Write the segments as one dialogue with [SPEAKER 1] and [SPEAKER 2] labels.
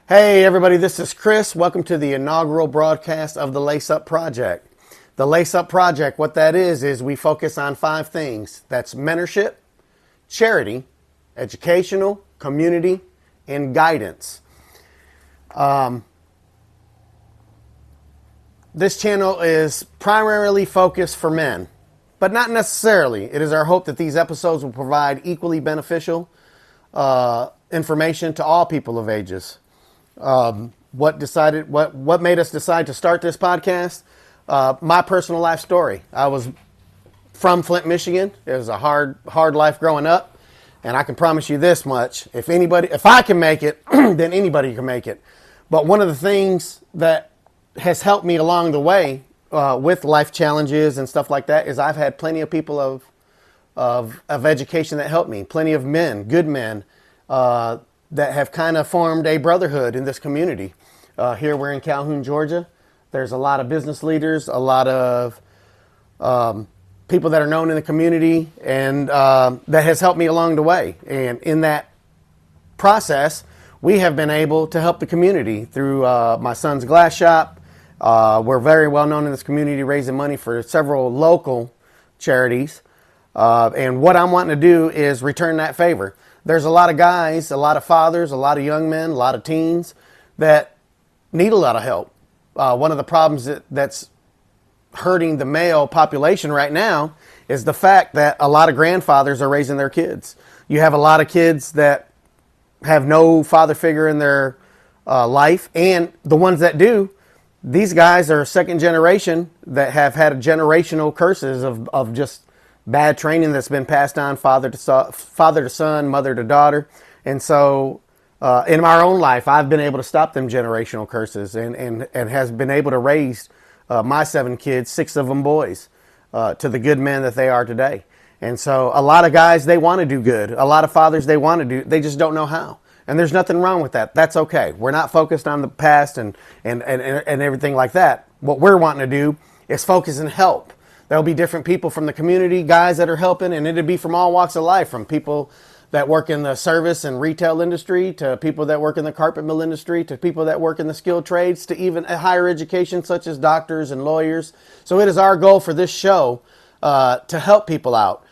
[SPEAKER 1] Hey everybody, this is Chris. Welcome to the inaugural broadcast of the Lace Up Project. The Lace Up Project, what that is we focus on 5 things. That's mentorship, charity, educational, community, and guidance. This channel is primarily focused for men, but not necessarily. It is our hope that these episodes will provide equally beneficial information to all people of ages. What made us decide to start this podcast? My personal life story. I was from Flint, Michigan. It was a hard life growing up, and I can promise you this much: if I can make it, then anybody can make it. But one of the things that has helped me along the way with life challenges and stuff like that is I've had plenty of people of education that helped me. Plenty of men, good men, that have kind of formed a brotherhood in this community. Here we're in Calhoun, Georgia. There's a lot of business leaders, a lot of people that are known in the community, and that has helped me along the way. And in that process, we have been able to help the community through my son's glass shop. We're very well known in this community, raising money for several local charities. And what I'm wanting to do is return that favor. There's a lot of guys, a lot of fathers, a lot of young men, a lot of teens that need a lot of help. One of the problems that's hurting the male population right now is the fact that a lot of grandfathers are raising their kids. You have a lot of kids that have no father figure in their life, and the ones that do, these guys are second generation that have had generational curses of just bad training that's been passed on father to son, mother to daughter. And so in my own life, I've been able to stop them generational curses and has been able to raise my 7 kids, 6 of them boys, to the good men that they are today. And so a lot of guys, they want to do good. A lot of fathers, they just don't know how. And there's nothing wrong with that. That's okay. We're not focused on the past and everything like that. What we're wanting to do is focus and help. There'll be different people from the community, guys that are helping, and it'll be from all walks of life, from people that work in the service and retail industry, to people that work in the carpet mill industry, to people that work in the skilled trades, to even higher education such as doctors and lawyers. So it is our goal for this show to help people out.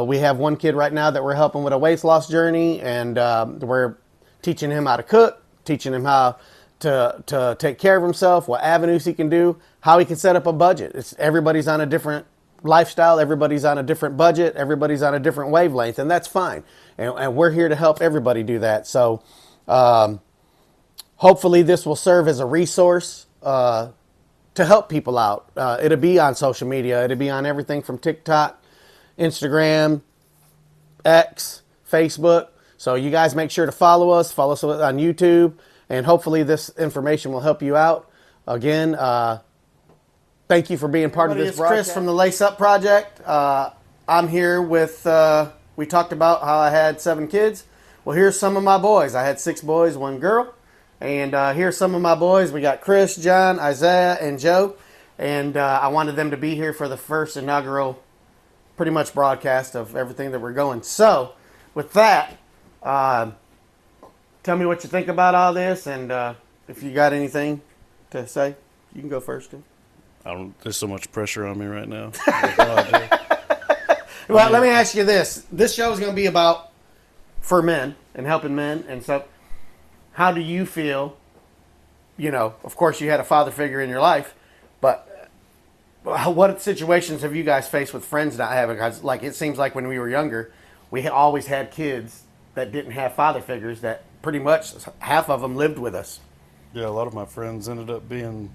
[SPEAKER 1] We have one kid right now that we're helping with a weight loss journey, and we're teaching him how to cook, teaching him how to take care of himself, what avenues he can do, how he can set up a budget. Everybody's on a different lifestyle, everybody's on a different budget, everybody's on a different wavelength, and that's fine. And we're here to help everybody do that. So hopefully this will serve as a resource to help people out. It'll be on social media. It'll be on everything from TikTok, Instagram, X, Facebook. So you guys make sure to follow us on YouTube, and hopefully this information will help you out. Again, thank you for being part of this broadcast. Chris from the Lace Up Project. I'm here with, we talked about how I had 7 kids. Well, here's some of my boys. I had 6 boys, 1 girl. And here's some of my boys. We got Chris, John, Isaiah, and Joe. And I wanted them to be here for the first inaugural pretty much broadcast of everything that we're going. So, with that, tell me what you think about all this, and if you got anything to say, you can go first, Tim.
[SPEAKER 2] There's so much pressure on me right now.
[SPEAKER 1] Well, let me ask you this. This show is going to be about for men and helping men, and so how do you feel? You know, of course you had a father figure in your life, but what situations have you guys faced with friends not having? Because like it seems like when we were younger, we always had kids that didn't have father figures, that pretty much half of them lived with us.
[SPEAKER 2] Yeah, a lot of my friends ended up being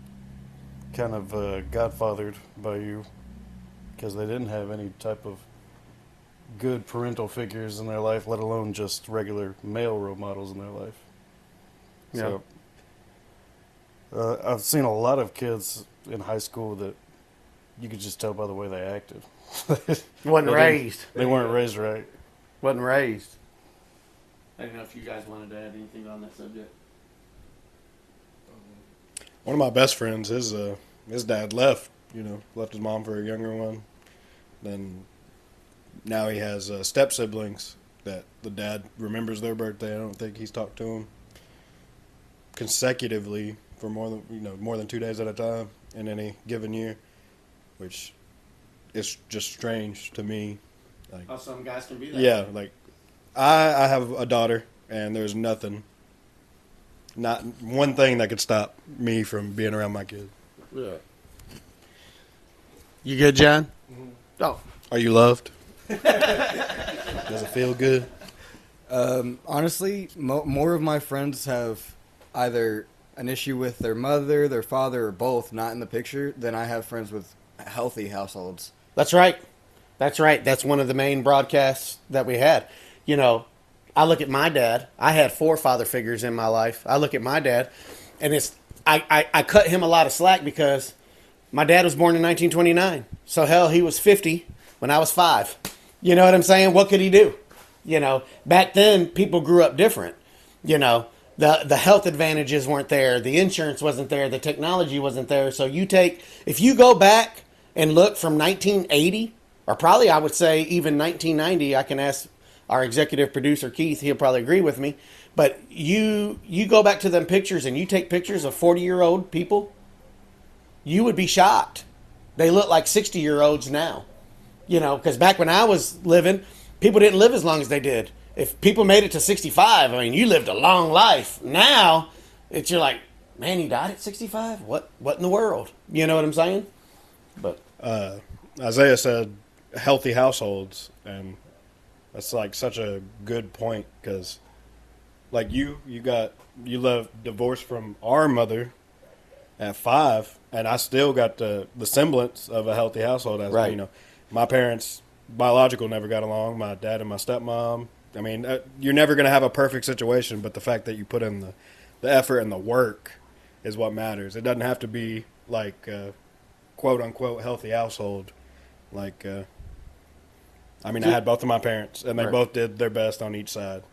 [SPEAKER 2] kind of godfathered by you because they didn't have any type of good parental figures in their life, let alone just regular male role models in their life.
[SPEAKER 1] Yeah.
[SPEAKER 2] So I've seen a lot of kids in high school that you could just tell by the way they acted.
[SPEAKER 1] Wasn't raised.
[SPEAKER 2] They weren't raised right.
[SPEAKER 1] Wasn't raised. I don't know if you guys wanted to add anything on that subject.
[SPEAKER 3] One of my best friends, his dad left his mom for a younger one. Then now he has step siblings that the dad remembers their birthday. I don't think he's talked to him. consecutively for more than 2 days at a time in any given year, which is just strange to me. Like,
[SPEAKER 1] Oh, some guys can be that.
[SPEAKER 3] yeah, like I have a daughter, and there's not one thing that could stop me from being around my kids.
[SPEAKER 1] Yeah. You good, John?
[SPEAKER 2] Mm-hmm.
[SPEAKER 1] Oh.
[SPEAKER 3] Are you loved? Does it feel good?
[SPEAKER 4] Honestly, more of my friends have either an issue with their mother, their father, or both not in the picture than I have friends with healthy households.
[SPEAKER 1] That's right. That's right. That's one of the main broadcasts that we had. You know, I look at my dad. I had 4 father figures in my life. I look at my dad, and I cut him a lot of slack because my dad was born in 1929. So, hell, he was 50 when I was 5. You know what I'm saying? What could he do? You know, back then, people grew up different. You know, the health advantages weren't there. The insurance wasn't there. The technology wasn't there. So if you go back and look from 1980, or probably I would say even 1990, I can ask our executive producer, Keith, he'll probably agree with me. But you go back to them pictures and you take pictures of 40-year-old people, you would be shocked. They look like 60-year-olds now. You know, because back when I was living, people didn't live as long as they did. If people made it to 65, I mean, you lived a long life. Now, you're like, man, he died at 65? What in the world? You know what I'm saying? But
[SPEAKER 3] Isaiah said healthy households, and that's like such a good point because, like you left divorced from our mother at 5, and I still got the semblance of a healthy household. As
[SPEAKER 1] right.
[SPEAKER 3] You know, my parents biological never got along. My dad and my stepmom. I mean, you're never going to have a perfect situation, but the fact that you put in the effort and the work is what matters. It doesn't have to be like quote unquote healthy household. Like, I mean, I had both of my parents, and they both did their best on each side.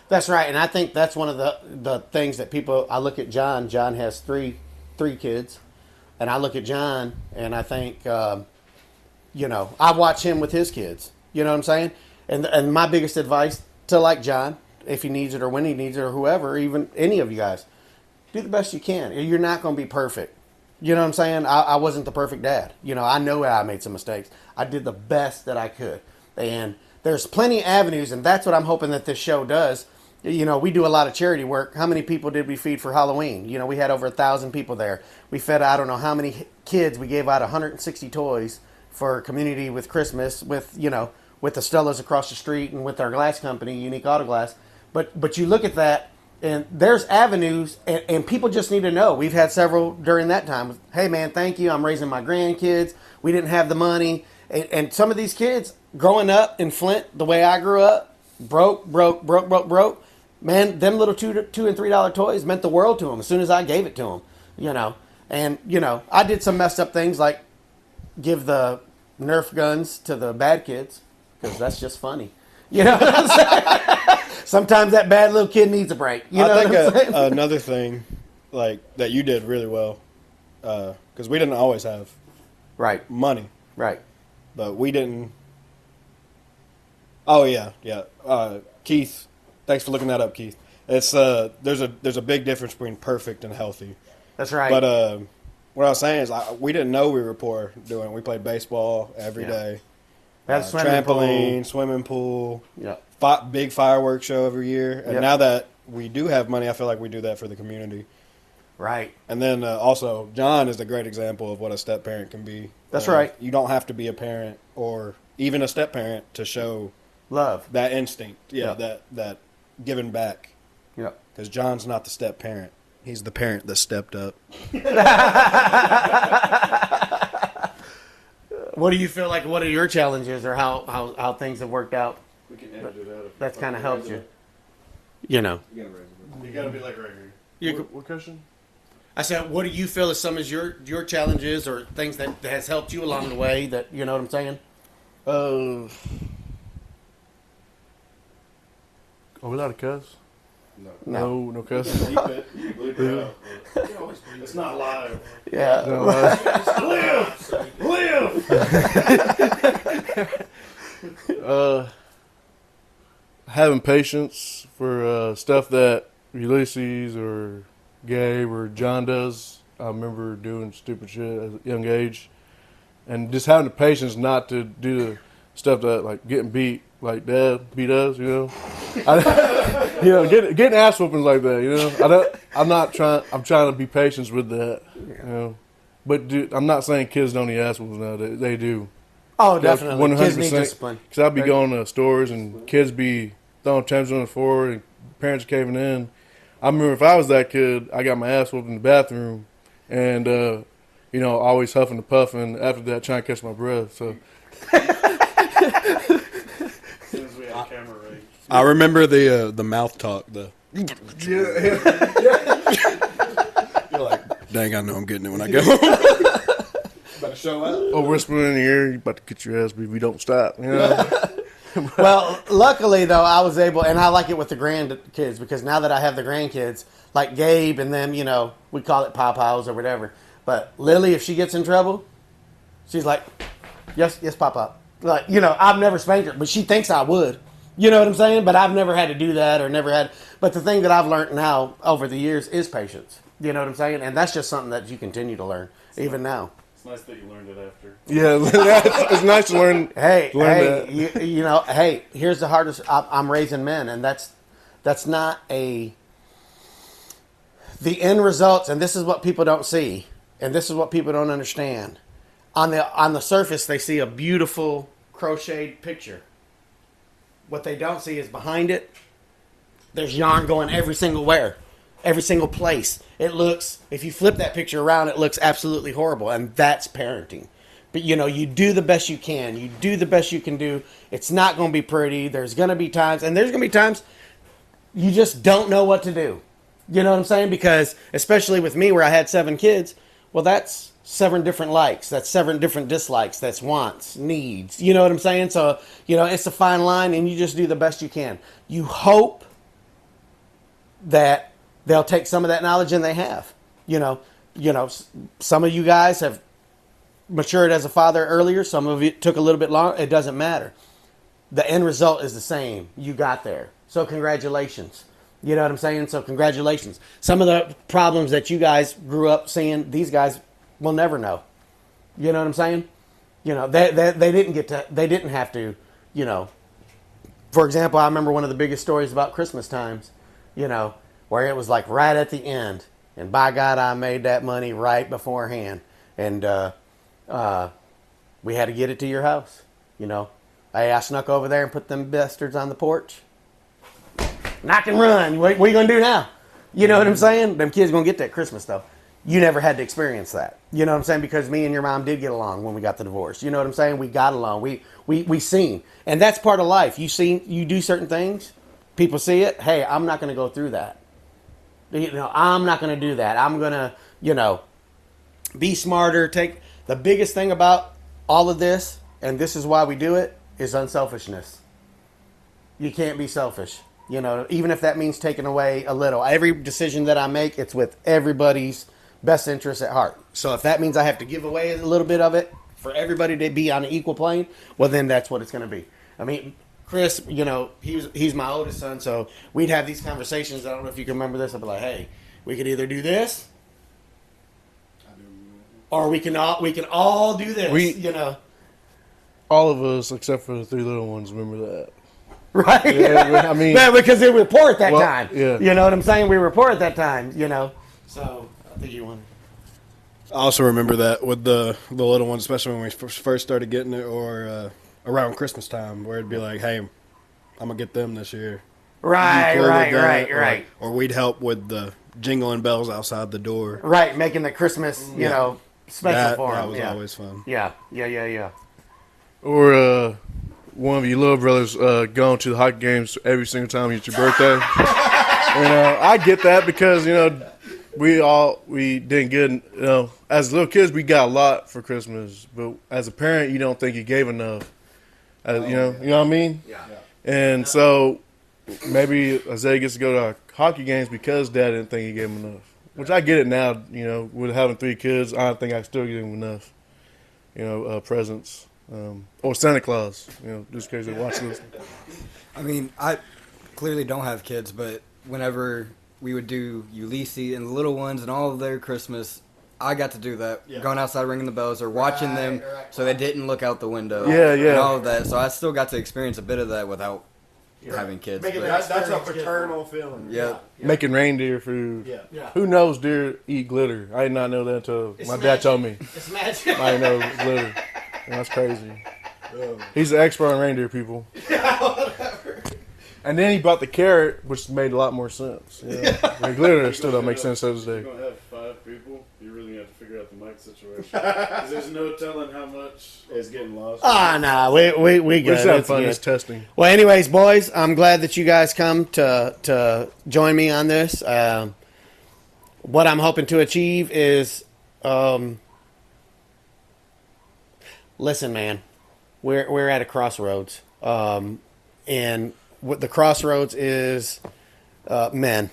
[SPEAKER 1] That's right, and I think that's one of the things that people. I look at John. John has three kids, and I look at John, and I think, you know, I watch him with his kids. You know what I'm saying? And my biggest advice to like John, if he needs it or when he needs it or whoever, even any of you guys, do the best you can. You're not going to be perfect. You know what I'm saying? I wasn't the perfect dad. You know, I know I made some mistakes. I did the best that I could. And there's plenty of avenues, and that's what I'm hoping that this show does. You know, we do a lot of charity work. How many people did we feed for Halloween? You know, we had over 1,000 people there. We fed, I don't know how many kids. We gave out 160 toys for community with Christmas, with, you know, with the Stellas across the street and with our glass company, Unique Auto Glass. But you look at that, and there's avenues, and people just need to know. We've had several during that time. Hey, man, thank you. I'm raising my grandkids. We didn't have the money. And some of these kids growing up in Flint, the way I grew up, broke. Man, them little $2 and $3 toys meant the world to them as soon as I gave it to them, you know. And, you know, I did some messed up things like give the Nerf guns to the bad kids because that's just funny. You know what I'm saying? Sometimes that bad little kid needs a break. You know
[SPEAKER 3] I think
[SPEAKER 1] what I'm saying?
[SPEAKER 3] Another thing like that you did really well, because we didn't always have money.
[SPEAKER 1] Right.
[SPEAKER 3] But we didn't. Oh, yeah. Keith. Thanks for looking that up, Keith. It's there's a big difference between perfect and healthy.
[SPEAKER 1] That's right.
[SPEAKER 3] But what I was saying is we didn't know we were poor doing. We played baseball every day. Trampoline, swimming pool.
[SPEAKER 1] Yeah.
[SPEAKER 3] Big fireworks show every year. And now that we do have money, I feel like we do that for the community.
[SPEAKER 1] Right.
[SPEAKER 3] And then also, John is a great example of what a step parent can be.
[SPEAKER 1] That's right.
[SPEAKER 3] You don't have to be a parent or even a step parent to show
[SPEAKER 1] love,
[SPEAKER 3] that instinct. That giving back.
[SPEAKER 1] Yeah.
[SPEAKER 3] Because John's not the step parent. He's the parent that stepped up.
[SPEAKER 1] What do you feel like? What are your challenges, or how things have worked out?
[SPEAKER 2] We can never do that.
[SPEAKER 1] That's kind of helped you. You know.
[SPEAKER 2] You gotta be like right here. What question?
[SPEAKER 1] I said, what do you feel as some of your challenges or things that has helped you along the way? That you know what I'm saying?
[SPEAKER 2] Are we allowed to cuss? No cussing. It's not live.
[SPEAKER 1] Yeah.
[SPEAKER 2] Live. Having patience for stuff that Ulysses or
[SPEAKER 5] Gabe or John does. I remember doing stupid shit at a young age, and just having the patience not to do the stuff that like getting beat like Dad beat us. Getting ass whoopings like that. I'm trying to be patient with that. But dude, I'm not saying kids don't need ass whoopings now. They do.
[SPEAKER 1] Oh, definitely. Kids need discipline.
[SPEAKER 5] Because I'll be going to stores and kids be throwing tantrums on the floor and parents are caving in. I remember if I was that kid, I got my ass whooped in the bathroom and, always huffing and puffing after that, trying to catch my breath. So.
[SPEAKER 3] I remember the mouth talk. You're like, dang, I know I'm getting it when I go home.
[SPEAKER 4] About to show out.
[SPEAKER 5] Or whispering in the ear, you about to get your ass beat if we don't stop.
[SPEAKER 1] Well, luckily though, I was able, and I like it with the grandkids because now that I have the grandkids, like Gabe and them, we call it pop-pows or whatever. But Lily, if she gets in trouble, she's like, yes, pop-pop. Like, I've never spanked her, but she thinks I would. You know what I'm saying? But I've never had to do that or never had. But the thing that I've learned now over the years is patience. You know what I'm saying? And that's just something that you continue to learn, even now.
[SPEAKER 2] It's nice that you learned it after.
[SPEAKER 5] Yeah, it's nice to learn.
[SPEAKER 1] Hey,
[SPEAKER 5] that.
[SPEAKER 1] Here's the hardest. I'm raising men, and that's not the end results. And this is what people don't see, and this is what people don't understand. On the surface, they see a beautiful crocheted picture. What they don't see is behind it, there's yarn going every single place. It looks, if you flip that picture around, it looks absolutely horrible, and that's parenting. But, you do the best you can. You do the best you can do. It's not going to be pretty. There's going to be times you just don't know what to do. You know what I'm saying? Because, especially with me where I had 7 kids, well, that's 7 different likes. That's 7 different dislikes. That's wants, needs. You know what I'm saying? So, it's a fine line, and you just do the best you can. You hope that they'll take some of that knowledge, and they have. Some of you guys have matured as a father earlier. Some of it took a little bit longer. It doesn't matter. The end result is the same. You got there. So congratulations. You know what I'm saying? So congratulations. Some of the problems that you guys grew up seeing, these guys will never know. You know what I'm saying? They didn't have to, For example, I remember one of the biggest stories about Christmas times, where it was like right at the end. And by God, I made that money right beforehand. And we had to get it to your house, Hey, I snuck over there and put them bastards on the porch. Knock and run. What are you going to do now? You know what I'm saying? Them kids going to get that Christmas, though. You never had to experience that. You know what I'm saying? Because me and your mom did get along when we got the divorce. You know what I'm saying? We got along. We seen. And that's part of life. You do certain things. People see it. Hey, I'm not going to go through that. I'm not going to do that. I'm going to, be smarter. The biggest thing about all of this, and this is why we do it, is unselfishness. You can't be selfish. Even if that means taking away a little. Every decision that I make, it's with everybody's best interest at heart. So if that means I have to give away a little bit of it for everybody to be on an equal plane, well, then that's what it's going to be. I mean, Chris, he's my oldest son, so we'd have these conversations. I don't know if you can remember this. I'd be like, hey, we could either do this, or we can all do this.
[SPEAKER 5] All of us, except for the 3 little ones, remember that.
[SPEAKER 1] Right?
[SPEAKER 5] Yeah, I mean...
[SPEAKER 1] because they report at that time.
[SPEAKER 5] Yeah.
[SPEAKER 1] You know what I'm saying? We report at that time, So, I think you want
[SPEAKER 3] I also remember that with the little ones, especially when we first started getting it, or around Christmas time, where it'd be like, hey, I'm going to get them this year.
[SPEAKER 1] Right.
[SPEAKER 3] Or we'd help with the jingling bells outside the door.
[SPEAKER 1] Right, making the Christmas, special for them.
[SPEAKER 3] That was always fun.
[SPEAKER 1] Yeah.
[SPEAKER 5] Or one of your little brothers going to the hockey games every single time it's your birthday. I get that because, we did good. As little kids, we got a lot for Christmas. But as a parent, you don't think you gave enough. You know what I mean?
[SPEAKER 1] Yeah.
[SPEAKER 5] And so maybe Isaiah gets to go to our hockey games because Dad didn't think he gave him enough. Which I get it now, with having 3 kids, I don't think I still give him enough, presents. Or Santa Claus, just in case they watch this.
[SPEAKER 4] I mean, I clearly don't have kids, but whenever we would do Ulysses and the little ones and all of their Christmas. I got to do that,
[SPEAKER 3] Yeah.
[SPEAKER 4] going outside ringing the bells or watching them so they didn't look out the window.
[SPEAKER 5] Yeah, yeah.
[SPEAKER 4] And all of that. So I still got to experience a bit of that without having kids.
[SPEAKER 1] Making
[SPEAKER 4] But-
[SPEAKER 3] That's a paternal feeling.
[SPEAKER 4] yeah.
[SPEAKER 5] Making reindeer food.
[SPEAKER 3] Yeah.
[SPEAKER 1] Yeah.
[SPEAKER 5] Who knows deer eat glitter? I did not know that until
[SPEAKER 1] It's
[SPEAKER 5] my dad
[SPEAKER 1] magic.
[SPEAKER 5] told me.
[SPEAKER 1] It's magic.
[SPEAKER 5] I didn't know glitter. And that's crazy. He's an expert on reindeer, people. And then he brought the carrot, which made a lot more sense. Yeah. The glitter still don't make sense to this
[SPEAKER 2] You're
[SPEAKER 5] day.
[SPEAKER 2] going to have 5 people. You really have to figure out the mic situation. 'Cause there's no telling how much
[SPEAKER 3] It's getting lost.
[SPEAKER 1] Nah, we good.
[SPEAKER 5] We just have
[SPEAKER 1] It's
[SPEAKER 5] fun.
[SPEAKER 1] good.
[SPEAKER 5] It's testing.
[SPEAKER 1] Well, anyways, boys, I'm glad that you guys come to join me on this. What I'm hoping to achieve is, listen, man, we're at a crossroads, and what the crossroads is, men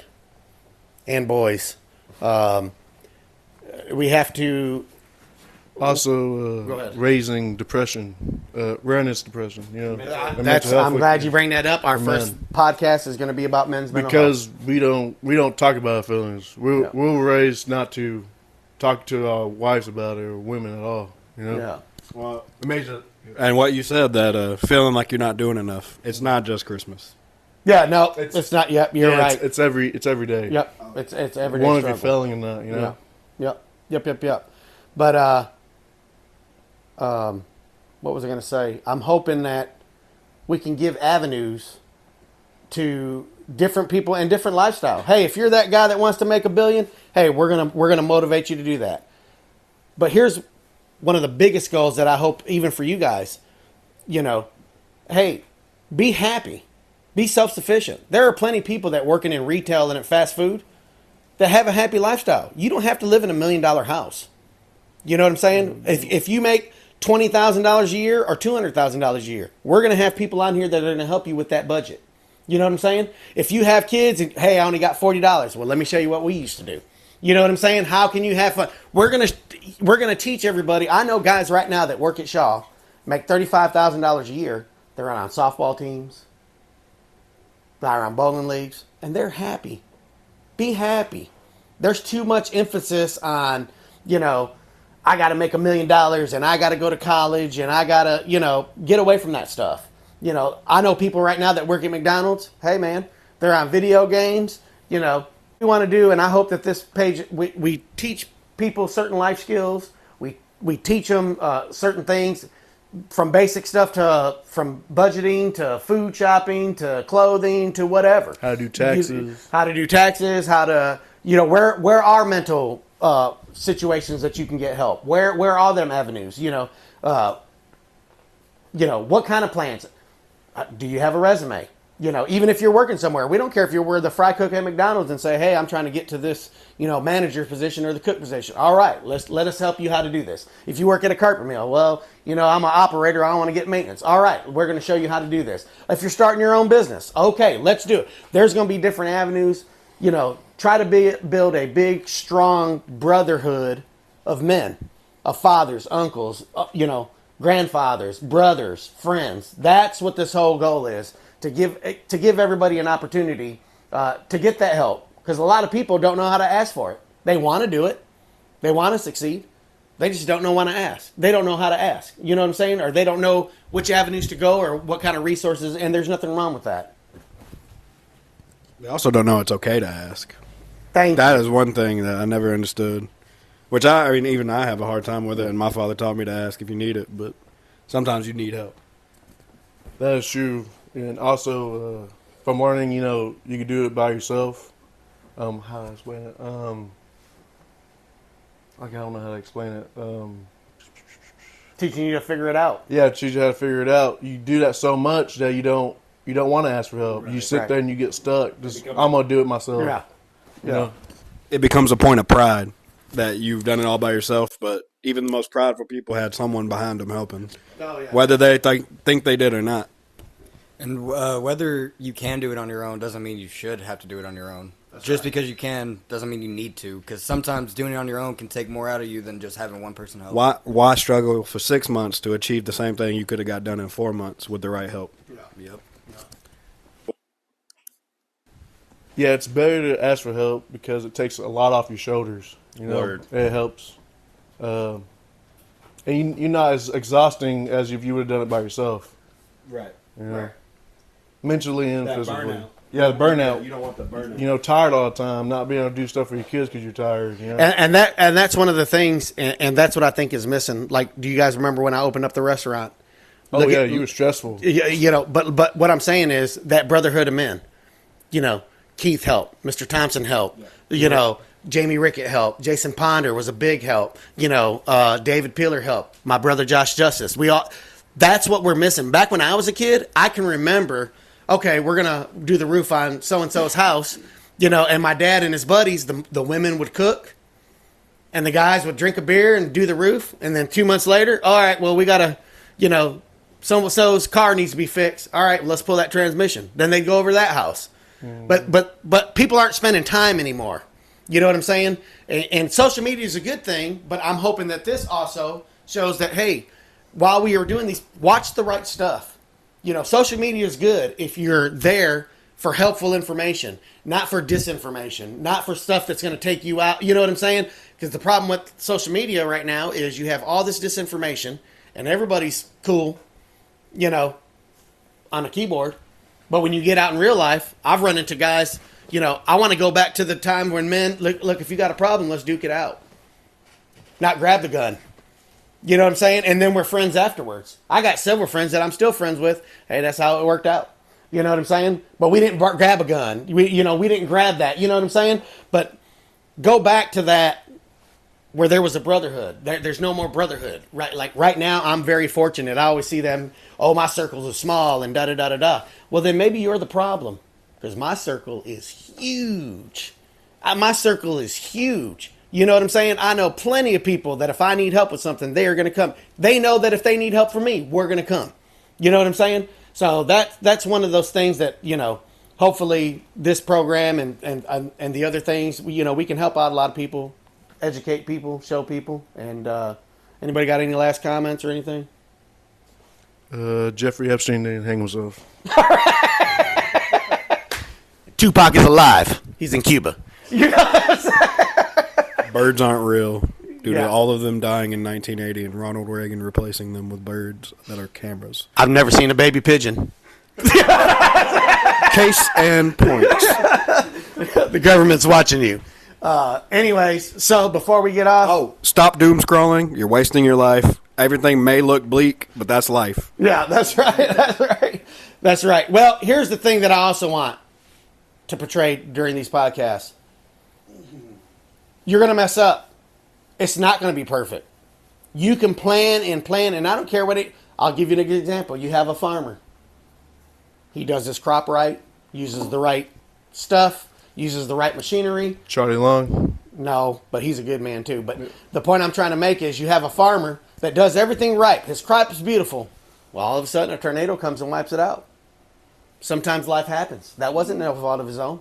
[SPEAKER 1] and boys. We have to.
[SPEAKER 5] Also,
[SPEAKER 1] Go ahead.
[SPEAKER 5] raising depression, awareness depression. You know, and
[SPEAKER 1] That's.
[SPEAKER 5] mental health
[SPEAKER 1] I'm glad you bring that up. Our first podcast is going to be about men's mental health.
[SPEAKER 5] because we don't talk about our feelings. We're
[SPEAKER 1] Yeah.
[SPEAKER 5] we're raised not to talk to our wives about it or women at all. You know,
[SPEAKER 1] Yeah.
[SPEAKER 3] Well,
[SPEAKER 5] it makes it.
[SPEAKER 3] and what you said, that feeling like you're not doing enough. It's not just Christmas.
[SPEAKER 1] Yeah. No, it's not. Yep. You're
[SPEAKER 5] Yeah,
[SPEAKER 1] right.
[SPEAKER 5] It's every day.
[SPEAKER 1] Yep. It's every day
[SPEAKER 5] One of you
[SPEAKER 1] struggle.
[SPEAKER 5] failing in that. You know.
[SPEAKER 1] Yeah. Yep. But what was I going to say? I'm hoping that we can give avenues to different people and different lifestyle. Hey, if you're that guy that wants to make $1 billion, hey, we're gonna motivate you to do that. But here's one of the biggest goals that I hope even for you guys. You know, hey, be happy, be self-sufficient. There are plenty of people that working in retail and at fast food that have a happy lifestyle. You don't have to live in $1 million house. You know what I'm saying? If you make $20,000 a year or $200,000 a year, we're going to have people on here that are going to help you with that budget. You know what I'm saying? If you have kids and, hey, I only got $40, well, let me show you what we used to do. You know what I'm saying? How can you have fun? We're gonna teach everybody. I know guys right now that work at Shaw, make $35,000 a year. They're on softball teams, they're on bowling leagues, and they're happy. Be happy. There's too much emphasis on, you know, I got to make $1 million and I got to go to college and I got to, you know, get away from that stuff. You know, I know people right now that work at McDonald's. Hey, man, they're on video games. You know, we want to do, and I hope that this page, we teach people certain life skills. We teach them certain things, from basic stuff to from budgeting to food shopping to clothing to whatever.
[SPEAKER 5] How to do taxes.
[SPEAKER 1] How to, you know, where are mental situations that you can get help? Where are them avenues? You know, what kind of plans? Do you have a resume? You know, even if you're working somewhere, we don't care if you're the fry cook at McDonald's and say, hey, I'm trying to get to this, you know, manager position or the cook position. All right, let us help you how to do this. If you work at a carpet mill, well, you know, I'm an operator. I want to get maintenance. All right, we're going to show you how to do this. If you're starting your own business, okay, let's do it. There's going to be different avenues. You know, try to build a big, strong brotherhood of men, of fathers, uncles, you know, grandfathers, brothers, friends. That's what this whole goal is. To give everybody an opportunity to get that help, because a lot of people don't know how to ask for it. They want to do it, they want to succeed, they just don't know when to ask. They don't know how to ask. You know what I'm saying? Or they don't know which avenues to go or what kind of resources. And there's nothing wrong with that.
[SPEAKER 3] They also don't know it's okay to ask.
[SPEAKER 1] Thank
[SPEAKER 3] That
[SPEAKER 1] you.
[SPEAKER 3] is one thing that I never understood. Which I mean, even I have a hard time with it. And my father taught me to ask if you need it, but sometimes you need help.
[SPEAKER 5] That is true. And also, from learning, you know, you can do it by yourself. How to explain it? I don't know how to explain it.
[SPEAKER 1] Teaching you to figure it out.
[SPEAKER 5] Yeah, teach you how to figure it out. You do that so much that you don't want to ask for help. You sit there and you get stuck. Just I'm gonna do it myself.
[SPEAKER 1] Yeah.
[SPEAKER 5] You know?
[SPEAKER 3] It becomes a point of pride that you've done it all by yourself, but even the most prideful people had someone behind them helping,
[SPEAKER 1] Oh, yeah.
[SPEAKER 3] whether they think they did or not.
[SPEAKER 4] And whether you can do it on your own doesn't mean you should have to do it on your own. Just because you can doesn't mean you need to. Because sometimes doing it on your own can take more out of you than just having one person help.
[SPEAKER 3] Why struggle for 6 months to achieve the same thing you could have got done in 4 months with the right help?
[SPEAKER 4] Yep.
[SPEAKER 5] Yeah, it's better to ask for help because it takes a lot off your shoulders. You know,
[SPEAKER 3] Word.
[SPEAKER 5] it helps. And you're not as exhausting as if you would have done it by yourself.
[SPEAKER 3] Right.
[SPEAKER 5] You know? Mentally and
[SPEAKER 3] That
[SPEAKER 5] physically.
[SPEAKER 3] burnout.
[SPEAKER 5] Yeah, the burnout.
[SPEAKER 3] You don't want the burnout.
[SPEAKER 5] You know, tired all the time, not being able to do stuff for your kids because you're tired. You know?
[SPEAKER 1] And that's one of the things, and that's what I think is missing. Like, do you guys remember when I opened up the restaurant?
[SPEAKER 5] Oh yeah, you were stressful.
[SPEAKER 1] You know, but what I'm saying is that brotherhood of men. You know, Keith helped, Mr. Thompson helped. You know, Jamie Rickett helped. Jason Ponder was a big help. You know, David Peeler helped. My brother Josh Justice. That's what we're missing. Back when I was a kid, I can remember. Okay, we're gonna do the roof on so and so's house. You know, and my dad and his buddies, the women would cook, and the guys would drink a beer and do the roof. And then 2 months later, all right, well, we gotta, you know, so-and-so's car needs to be fixed. All right, let's pull that transmission. Then they'd go over to that house. But people aren't spending time anymore. You know what I'm saying? And social media is a good thing, but I'm hoping that this also shows that, hey, while we are doing these, watch the right stuff. You know, social media is good if you're there for helpful information, not for disinformation, not for stuff that's going to take you out. You know what I'm saying? Because the problem with social media right now is you have all this disinformation, and everybody's cool, you know, on a keyboard. But when you get out in real life, I've run into guys, you know, I want to go back to the time when men, look, if you got a problem, let's duke it out. Not grab the gun. You know what I'm saying? And then we're friends afterwards. I got several friends that I'm still friends with. Hey, that's how it worked out. You know what I'm saying? But we didn't grab a gun. We didn't grab that. You know what I'm saying? But go back to that where there was a brotherhood. There's no more brotherhood. Right? Like right now, I'm very fortunate. I always see them, oh, my circles are small and da-da-da-da-da. Well, then maybe you're the problem because my circle is huge. My circle is huge. You know what I'm saying? I know plenty of people that if I need help with something, they are going to come. They know that if they need help from me, we're going to come. You know what I'm saying? So that's one of those things that, you know, hopefully this program and the other things, you know, we can help out a lot of people, educate people, show people. And anybody got any last comments or anything?
[SPEAKER 5] Jeffrey Epstein didn't hang himself.
[SPEAKER 1] Tupac is alive. He's in Cuba. You know what I'm saying?
[SPEAKER 3] Birds aren't real. Due
[SPEAKER 1] Yeah.
[SPEAKER 3] to all of them dying in 1980 and Ronald Reagan replacing them with birds that are cameras.
[SPEAKER 1] I've never seen a baby pigeon.
[SPEAKER 3] Case and points.
[SPEAKER 1] The government's watching you. Anyways, so before we get off.
[SPEAKER 3] Oh, stop doom scrolling. You're wasting your life. Everything may look bleak, but that's life.
[SPEAKER 1] Yeah, that's right. That's right. That's right. Well, here's the thing that I also want to portray during these podcasts. You're going to mess up. It's not going to be perfect. You can plan, and I don't care what I'll give you an example. You have a farmer. He does his crop right, uses the right stuff, uses the right machinery.
[SPEAKER 5] Charlie Long.
[SPEAKER 1] No, but he's a good man too. But the point I'm trying to make is you have a farmer that does everything right. His crop is beautiful. Well, all of a sudden a tornado comes and wipes it out. Sometimes life happens. That wasn't no fault of his own.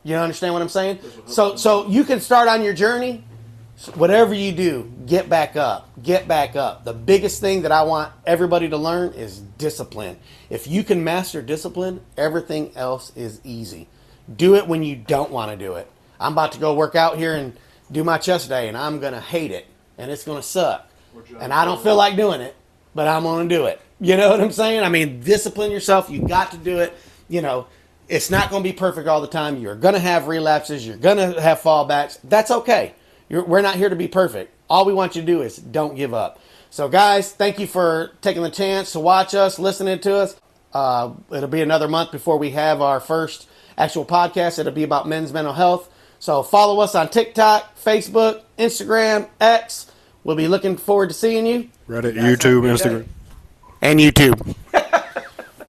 [SPEAKER 1] You understand what I'm saying? So you can start on your journey. Whatever you do, get back up. Get back up. The biggest thing that I want everybody to learn is discipline. If you can master discipline, everything else is easy. Do it when you don't want to do it. I'm about to go work out here and do my chest day, and I'm going to hate it, and it's going to suck. And I don't feel like doing it, but I'm going to do it. You know what I'm saying? I mean, discipline yourself. You got to do it. You know, it's not going to be perfect all the time. You're going to have relapses. You're going to have fallbacks. That's okay. We're not here to be perfect. All we want you to do is don't give up. So, guys, thank you for taking the chance to watch us, listening to us. It'll be another month before we have our first actual podcast. It'll be about men's mental health. So follow us on TikTok, Facebook, Instagram, X. We'll be looking forward to seeing you.
[SPEAKER 3] Reddit, YouTube, Instagram.
[SPEAKER 1] And YouTube.